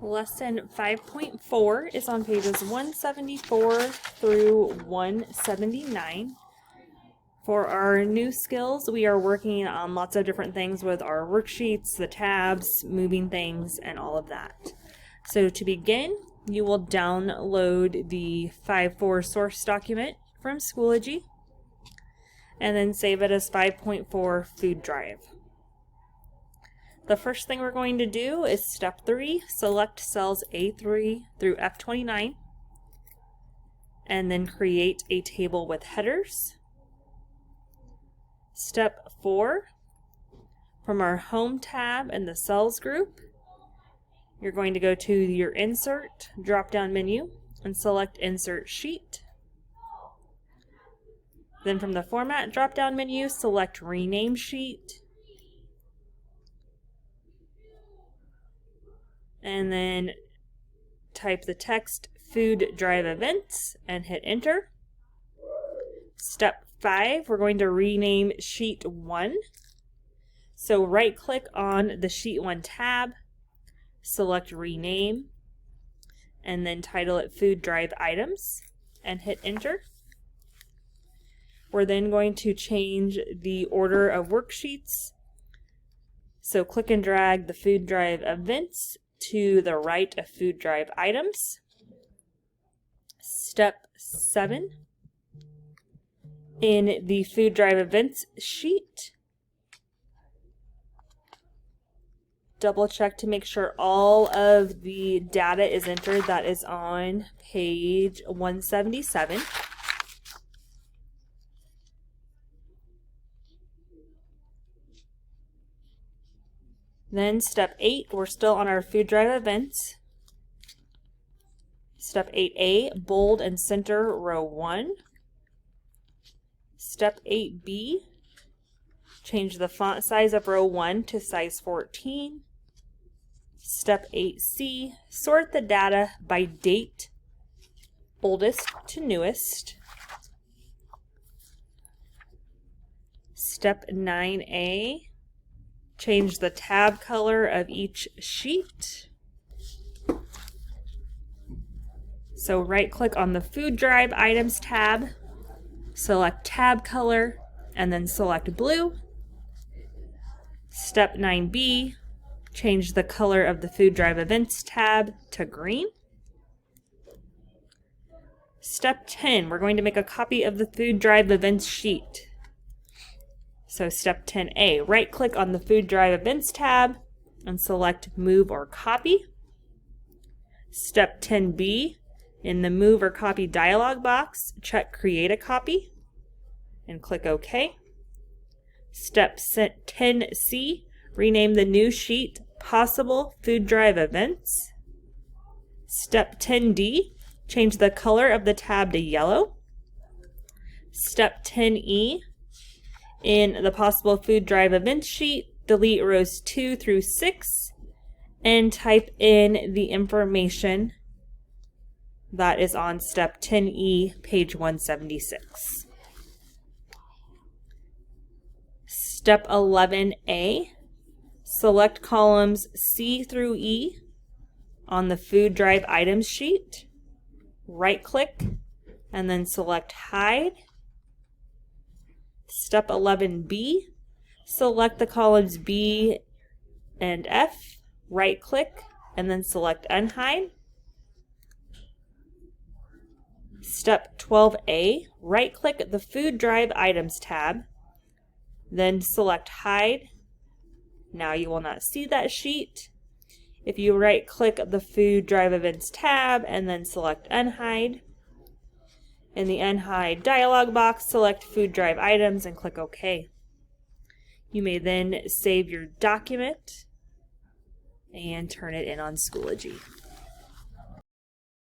Lesson 5.4 is on pages 174 through 179. For our new skills, we are working on lots of different things with our worksheets, the tabs, moving things, and all of that. So to begin, you will download the 5.4 source document from Schoology and then save it as 5.4 food drive. The first thing we're going to do is step 3, select cells A3 through F29, and then create a table with headers. Step 4, from our Home tab in the Cells group, you're going to go to your Insert drop-down menu and select Insert Sheet. Then from the Format drop-down menu, select Rename Sheet. And then type the text Food Drive Events and hit Enter. Step 5, we're going to rename Sheet 1. So right click on the Sheet 1 tab, select Rename, and then title it Food Drive Items and hit Enter. We're then going to change the order of worksheets. So click and drag the Food Drive Events to the right of Food Drive Items. Step 7, in the Food Drive Events sheet, double check to make sure all of the data is entered that is on page 177. Then step 8, we're still on our Food Drive Events. Step 8A, bold and center row 1. Step 8B, change the font size of row 1 to size 14. Step 8C, sort the data by date, oldest to newest. Step 9A, change the tab color of each sheet. So right click on the Food Drive Items tab, select tab color, and then select blue. Step 9B, change the color of the Food Drive Events tab to green. Step 10, we're going to make a copy of the Food Drive Events sheet. So step 10A, right click on the Food Drive Events tab and select Move or Copy. Step 10B, in the Move or Copy dialog box, check Create a Copy and click OK. Step 10C, rename the new sheet Possible Food Drive Events. Step 10D, change the color of the tab to yellow. Step 10E, in the Possible Food Drive Events sheet, delete rows 2 through 6 and type in the information that is on step 10E, page 176. Step 11A, select columns C through E on the Food Drive Items sheet. Right click and then select Hide. Step 11B, select the columns B and F, right click, and then select Unhide. Step 12A, right click the Food Drive Items tab, then select Hide. Now you will not see that sheet. If you right click the Food Drive Events tab and then select Unhide, in the Unhide dialog box, select Food Drive Items and click OK. You may then save your document and turn it in on Schoology.